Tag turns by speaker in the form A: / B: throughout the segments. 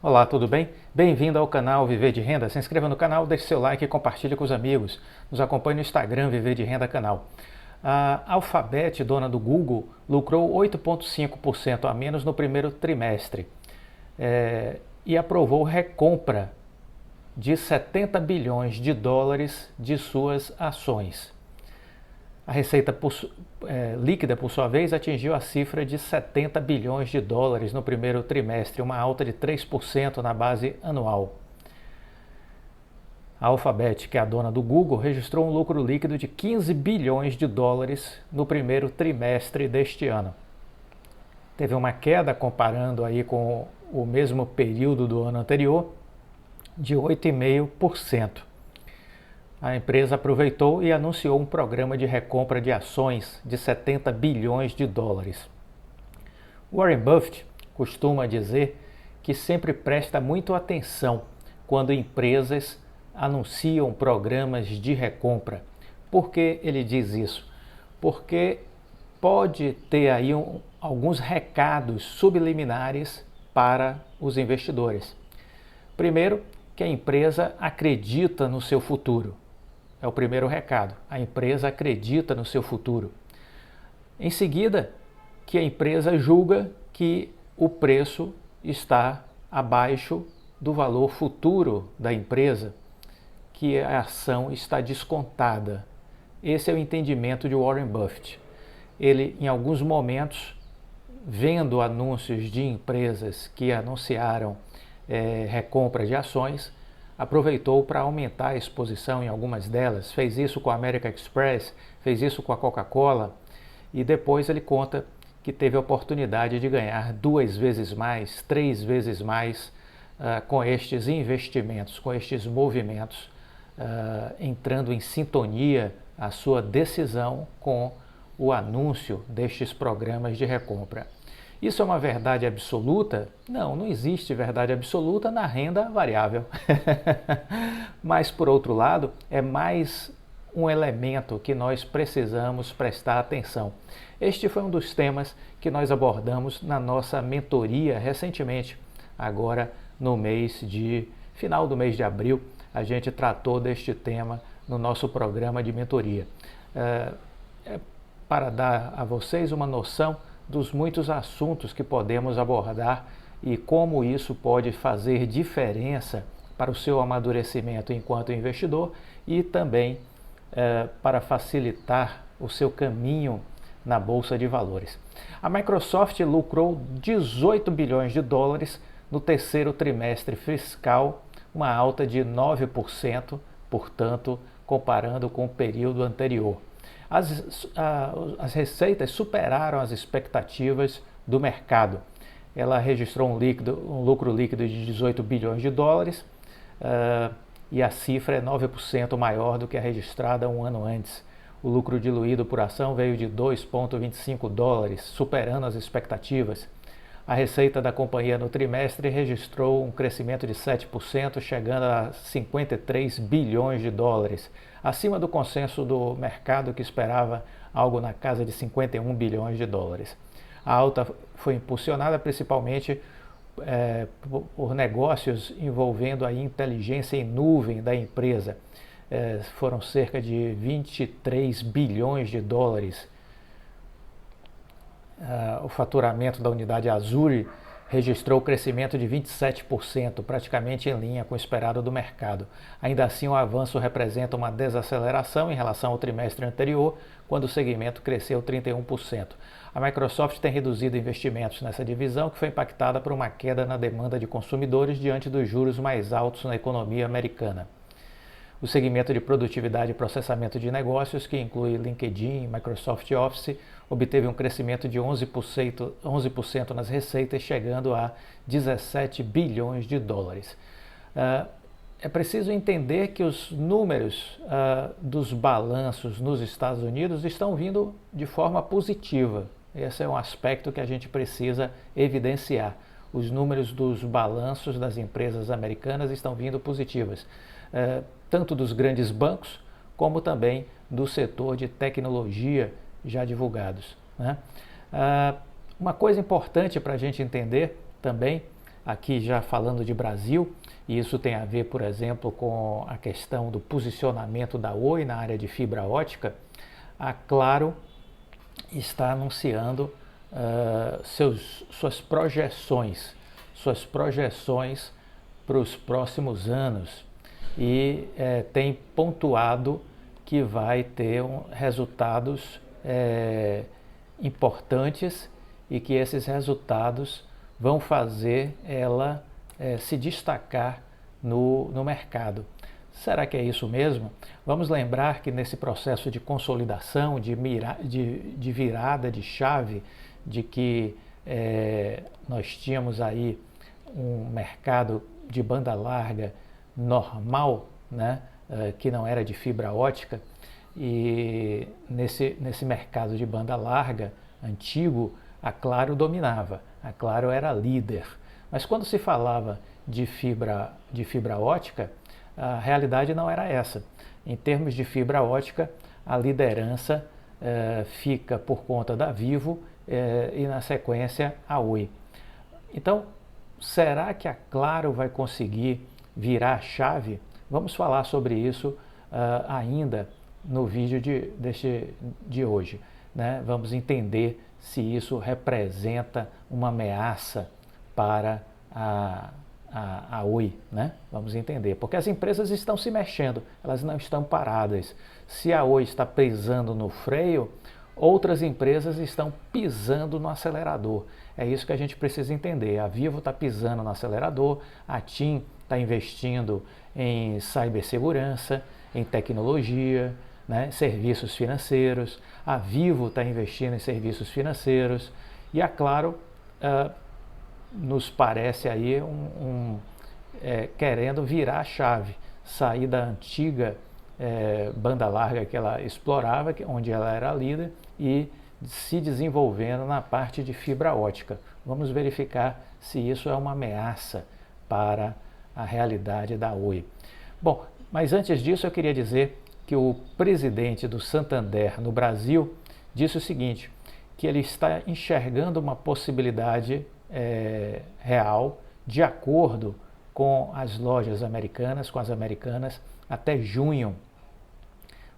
A: Olá, tudo bem? Bem-vindo ao canal Viver de Renda. Se inscreva no canal, deixe seu like e compartilhe com os amigos. Nos acompanhe no Instagram Viver de Renda Canal. A Alphabet, dona do Google, lucrou 8,5% a menos no primeiro trimestre e aprovou recompra de 70 bilhões de dólares de suas ações. A receita líquida, por sua vez, atingiu a cifra de 70 bilhões de dólares no primeiro trimestre, uma alta de 3% na base anual. A Alphabet, que é a dona do Google, registrou um lucro líquido de 15 bilhões de dólares no primeiro trimestre deste ano. Teve uma queda comparando aí com o mesmo período do ano anterior de 8,5%. A empresa aproveitou e anunciou um programa de recompra de ações de 70 bilhões de dólares. Warren Buffett costuma dizer que sempre presta muito atenção quando empresas anunciam programas de recompra. Por que ele diz isso? Porque pode ter aí alguns recados subliminares para os investidores. Primeiro, que a empresa acredita no seu futuro. É o primeiro recado. A empresa acredita no seu futuro. Em seguida, que a empresa julga que o preço está abaixo do valor futuro da empresa, que a ação está descontada. Esse é o entendimento de Warren Buffett. Ele, em alguns momentos, vendo anúncios de empresas que anunciaram recompra de ações, aproveitou para aumentar a exposição em algumas delas, fez isso com a American Express, fez isso com a Coca-Cola e depois ele conta que teve a oportunidade de ganhar 2 vezes mais, 3 vezes mais com estes investimentos, com estes movimentos, entrando em sintonia a sua decisão com o anúncio destes programas de recompra. Isso é uma verdade absoluta? Não, não existe verdade absoluta na renda variável. Mas, por outro lado, é mais um elemento que nós precisamos prestar atenção. Este foi um dos temas que nós abordamos na nossa mentoria recentemente. Agora, no final do mês de abril, a gente tratou deste tema no nosso programa de mentoria. Para dar a vocês uma noção dos muitos assuntos que podemos abordar e como isso pode fazer diferença para o seu amadurecimento enquanto investidor e também para facilitar o seu caminho na Bolsa de Valores. A Microsoft lucrou 18 bilhões de dólares no terceiro trimestre fiscal, uma alta de 9%, portanto, comparando com o período anterior. As receitas superaram as expectativas do mercado. Ela registrou um lucro líquido de 18 bilhões de dólares e a cifra é 9% maior do que a registrada um ano antes. O lucro diluído por ação veio de 2,25 dólares, superando as expectativas. A receita da companhia no trimestre registrou um crescimento de 7%, chegando a 53 bilhões de dólares, acima do consenso do mercado que esperava algo na casa de 51 bilhões de dólares. A alta foi impulsionada principalmente por negócios envolvendo a inteligência em nuvem da empresa. Foram cerca de 23 bilhões de dólares. O faturamento da unidade Azure registrou crescimento de 27%, praticamente em linha com o esperado do mercado. Ainda assim, o avanço representa uma desaceleração em relação ao trimestre anterior, quando o segmento cresceu 31%. A Microsoft tem reduzido investimentos nessa divisão, que foi impactada por uma queda na demanda de consumidores diante dos juros mais altos na economia americana. O segmento de produtividade e processamento de negócios, que inclui LinkedIn e Microsoft Office, obteve um crescimento de 11% nas receitas, chegando a 17 bilhões de dólares. É preciso entender que os números dos balanços nos Estados Unidos estão vindo de forma positiva. Esse é um aspecto que a gente precisa evidenciar. Os números dos balanços das empresas americanas estão vindo positivas, tanto dos grandes bancos, como também do setor de tecnologia já divulgados, né? Uma coisa importante para a gente entender também aqui já falando de Brasil, e isso tem a ver, por exemplo, com a questão do posicionamento da Oi na área de fibra ótica. A Claro está anunciando suas projeções para os próximos anos e tem pontuado que vai ter resultados importantes e que esses resultados vão fazer ela se destacar no mercado. Será que é isso mesmo? Vamos lembrar que nesse processo de consolidação, de virada de chave, de que nós tínhamos aí um mercado de banda larga normal, né, que não era de fibra ótica, e nesse mercado de banda larga antigo, a Claro dominava, a Claro era líder. Mas quando se falava de fibra ótica, a realidade não era essa. Em termos de fibra ótica, a liderança fica por conta da Vivo e na sequência a Oi. Então, será que a Claro vai conseguir virar a chave? Vamos falar sobre isso ainda no vídeo de hoje, né? Vamos entender se isso representa uma ameaça para a Oi, né? Vamos entender, porque as empresas estão se mexendo, elas não estão paradas. Se a Oi está pisando no freio, outras empresas estão pisando no acelerador. É isso que a gente precisa entender. A Vivo está pisando no acelerador, a TIM está investindo em cibersegurança, em tecnologia, né, serviços financeiros, a Vivo está investindo em serviços financeiros e a Claro nos parece aí querendo virar a chave, sair da antiga banda larga que ela explorava, onde ela era líder, e se desenvolvendo na parte de fibra ótica. Vamos verificar se isso é uma ameaça para a realidade da Oi. Bom, mas antes disso eu queria dizer que o presidente do Santander no Brasil disse o seguinte, que ele está enxergando uma possibilidade real de acordo com as lojas americanas, com as americanas, até junho.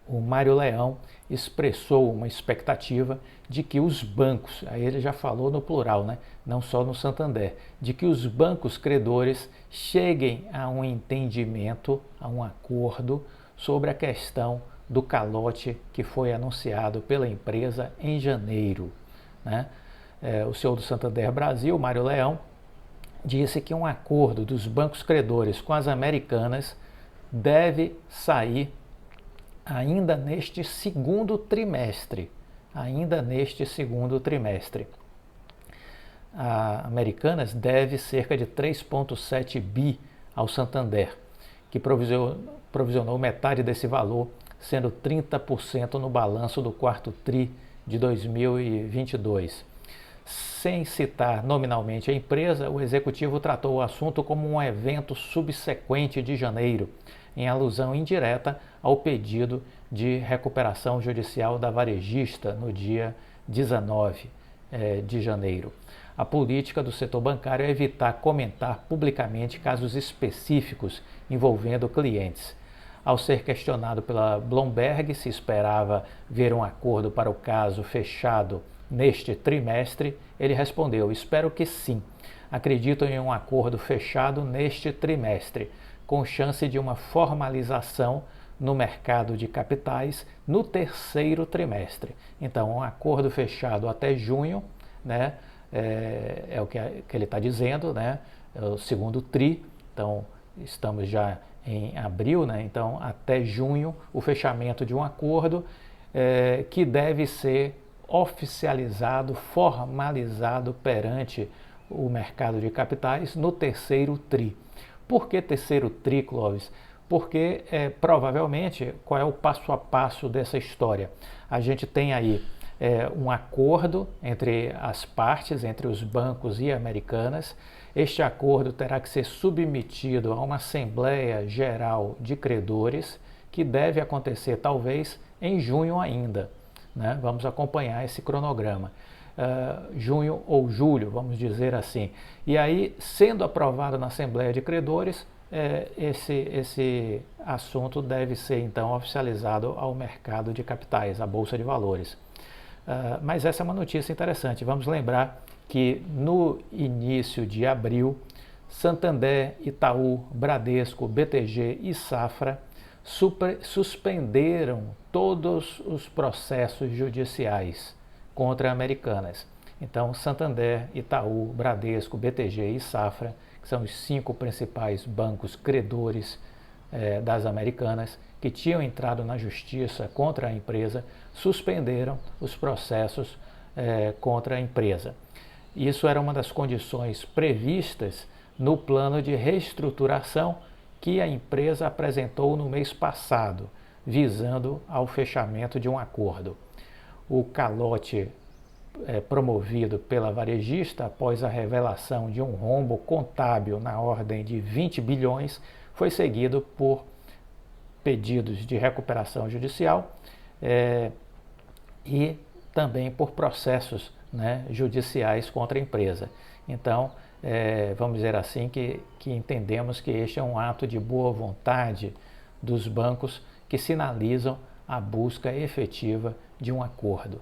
A: O Mário Leão expressou uma expectativa de que os bancos, aí ele já falou no plural, né? Não só no Santander, de que os bancos credores cheguem a um entendimento, a um acordo sobre a questão do calote que foi anunciado pela empresa em janeiro, né? O senhor do Santander Brasil, Mário Leão, disse que um acordo dos bancos credores com as americanas deve sair ainda neste segundo trimestre. A Americanas deve cerca de 3,7 bi ao Santander, que provisionou metade desse valor, sendo 30% no balanço do quarto TRI de 2022. Sem citar nominalmente a empresa, o executivo tratou o assunto como um evento subsequente de janeiro, em alusão indireta ao pedido de recuperação judicial da varejista no dia 19 de janeiro. A política do setor bancário é evitar comentar publicamente casos específicos envolvendo clientes. Ao ser questionado pela Bloomberg se esperava ver um acordo para o caso fechado neste trimestre, ele respondeu: espero que sim. Acredito em um acordo fechado neste trimestre, com chance de uma formalização no mercado de capitais no terceiro trimestre. Então, um acordo fechado até junho, né, é o que ele está dizendo, né, é o segundo TRI, então estamos já em abril, né, então até junho o fechamento de um acordo que deve ser oficializado, formalizado perante o mercado de capitais no terceiro TRI. Por que terceiro TRI, Clóvis? Porque provavelmente, qual é o passo a passo dessa história? A gente tem aí um acordo entre as partes, entre os bancos e Americanas. Este acordo terá que ser submetido a uma Assembleia Geral de Credores, que deve acontecer talvez em junho ainda, né? Vamos acompanhar esse cronograma. junho ou julho, vamos dizer assim. E aí, sendo aprovado na Assembleia de Credores, esse assunto deve ser então oficializado ao mercado de capitais, à Bolsa de Valores. Mas essa é uma notícia interessante. Vamos lembrar que no início de abril, Santander, Itaú, Bradesco, BTG e Safra suspenderam todos os processos judiciais contra Americanas. Então, Santander, Itaú, Bradesco, BTG e Safra, que são os 5 principais bancos credores das Americanas, que tinham entrado na justiça contra a empresa, suspenderam os processos contra a empresa. Isso era uma das condições previstas no plano de reestruturação que a empresa apresentou no mês passado, visando ao fechamento de um acordo. O calote promovido pela varejista após a revelação de um rombo contábil na ordem de 20 bilhões foi seguido por pedidos de recuperação judicial e também por processos judiciais contra a empresa. Então, vamos dizer assim que entendemos que este é um ato de boa vontade dos bancos que sinalizam a busca efetiva de um acordo.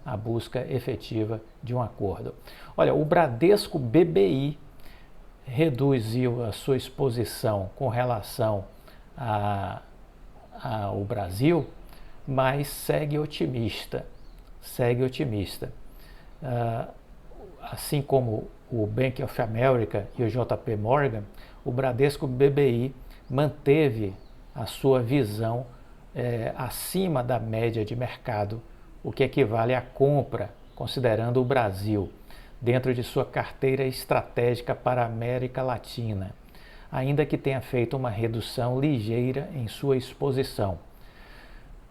A: A busca efetiva de um acordo. Olha, o Bradesco BBI reduziu a sua exposição com relação ao Brasil, mas segue otimista. Assim como o Bank of America e o JP Morgan, o Bradesco BBI manteve a sua visão acima da média de mercado, o que equivale à compra, considerando o Brasil, dentro de sua carteira estratégica para a América Latina, ainda que tenha feito uma redução ligeira em sua exposição.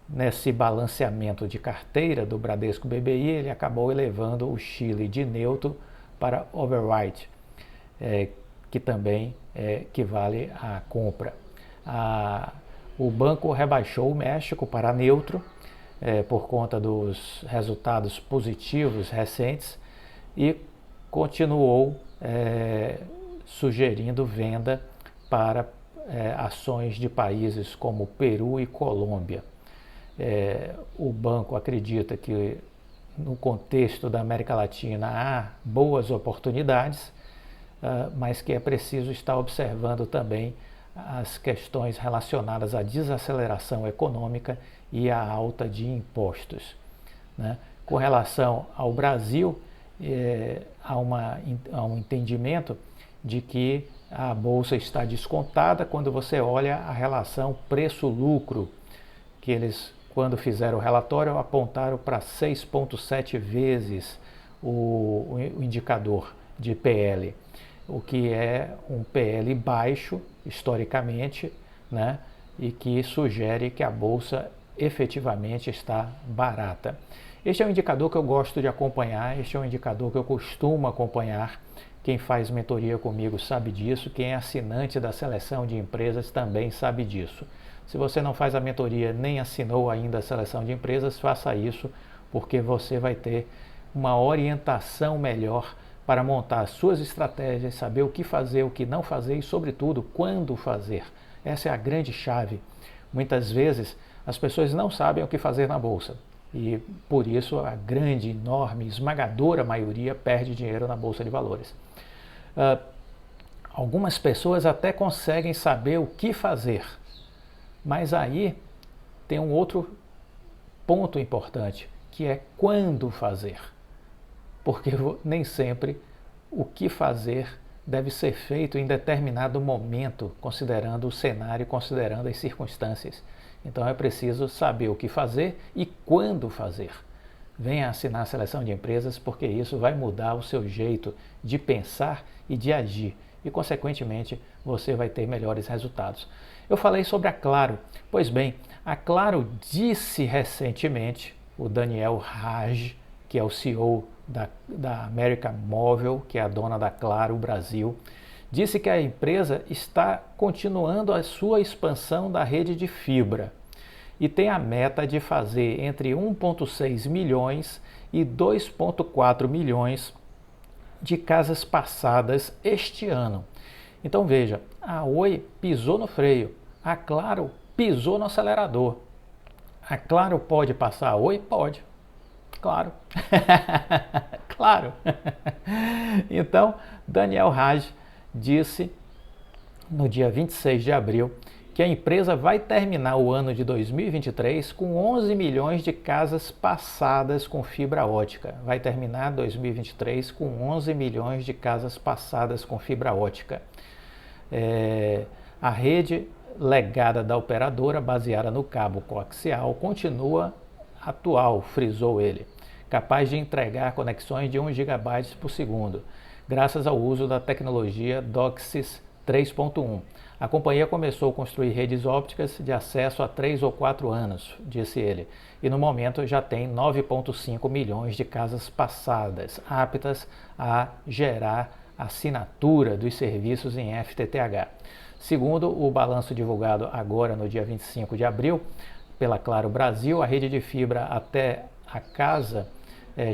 A: Nesse balanceamento de carteira do Bradesco BBI, ele acabou elevando o Chile de neutro para overweight, que também equivale à compra. O banco rebaixou o México para neutro, por conta dos resultados positivos recentes e continuou sugerindo venda para ações de países como Peru e Colômbia. O banco acredita que no contexto da América Latina há boas oportunidades, mas que é preciso estar observando também as questões relacionadas à desaceleração econômica e à alta de impostos. Com relação ao Brasil, há um entendimento de que a Bolsa está descontada quando você olha a relação preço-lucro, que eles, quando fizeram o relatório, apontaram para 6,7 vezes o indicador de PL, o que é um PL baixo, historicamente, e que sugere que a Bolsa efetivamente está barata. Este é um indicador que eu gosto de acompanhar, este é um indicador que eu costumo acompanhar. Quem faz mentoria comigo sabe disso, quem é assinante da seleção de empresas também sabe disso. Se você não faz a mentoria nem assinou ainda a seleção de empresas, faça isso, porque você vai ter uma orientação melhor para montar as suas estratégias, saber o que fazer, o que não fazer e, sobretudo, quando fazer. Essa é a grande chave. Muitas vezes as pessoas não sabem o que fazer na Bolsa e, por isso, a grande, enorme, esmagadora maioria perde dinheiro na Bolsa de Valores. Algumas pessoas até conseguem saber o que fazer, mas aí tem um outro ponto importante, que é quando fazer. Porque nem sempre o que fazer deve ser feito em determinado momento, considerando o cenário, considerando as circunstâncias. Então é preciso saber o que fazer e quando fazer. Venha assinar a seleção de empresas, porque isso vai mudar o seu jeito de pensar e de agir. E, consequentemente, você vai ter melhores resultados. Eu falei sobre a Claro. Pois bem, a Claro disse recentemente, o Daniel Haj, que é o CEO da América Móvel, que é a dona da Claro Brasil, disse que a empresa está continuando a sua expansão da rede de fibra e tem a meta de fazer entre 1,6 milhões e 2,4 milhões de casas passadas este ano. Então veja, a Oi pisou no freio, a Claro pisou no acelerador. A Claro pode passar a Oi? Pode. Claro. Claro. Então, Daniel Hajj disse no dia 26 de abril que a empresa vai terminar o ano de 2023 com 11 milhões de casas passadas com fibra ótica. Vai terminar 2023 com 11 milhões de casas passadas com fibra ótica. A rede legada da operadora, baseada no cabo coaxial, continua atual, frisou ele, capaz de entregar conexões de 1 GB por segundo, graças ao uso da tecnologia DOCSIS 3.1. A companhia começou a construir redes ópticas de acesso há 3 ou 4 anos, disse ele, e no momento já tem 9,5 milhões de casas passadas, aptas a gerar assinatura dos serviços em FTTH. Segundo o balanço divulgado agora no dia 25 de abril pela Claro Brasil, a rede de fibra até a casa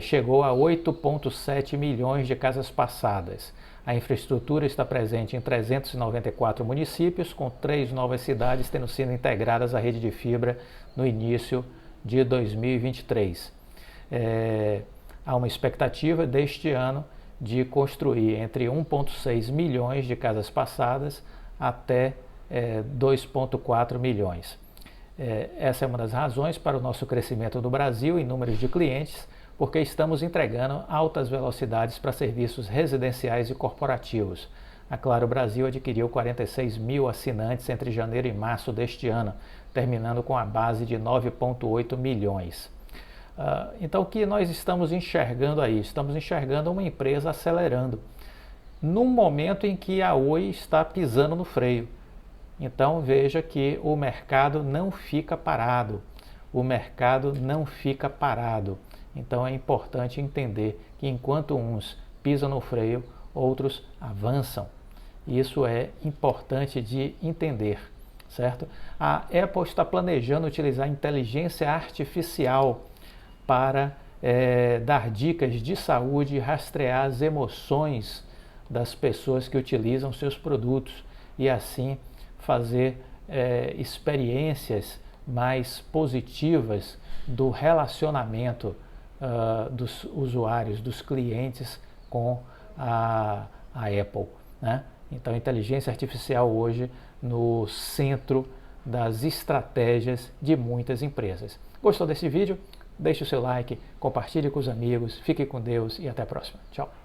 A: chegou a 8,7 milhões de casas passadas. A infraestrutura está presente em 394 municípios, com 3 novas cidades tendo sido integradas à rede de fibra no início de 2023. Há uma expectativa deste ano de construir entre 1,6 milhões de casas passadas até 2,4 milhões. Essa é uma das razões para o nosso crescimento no Brasil em números de clientes, porque estamos entregando altas velocidades para serviços residenciais e corporativos. A Claro Brasil adquiriu 46 mil assinantes entre janeiro e março deste ano, terminando com a base de 9,8 milhões. Então, o que nós estamos enxergando aí? Estamos enxergando uma empresa acelerando, num momento em que a Oi está pisando no freio. Então, veja que o mercado não fica parado. O mercado não fica parado. Então é importante entender que enquanto uns pisam no freio, outros avançam. Isso é importante de entender, certo? A Apple está planejando utilizar inteligência artificial para dar dicas de saúde e rastrear as emoções das pessoas que utilizam seus produtos e assim fazer experiências mais positivas do relacionamento dos usuários, dos clientes com a Apple, né? Então, inteligência artificial hoje no centro das estratégias de muitas empresas. Gostou desse vídeo? Deixe o seu like, compartilhe com os amigos, fique com Deus e até a próxima. Tchau!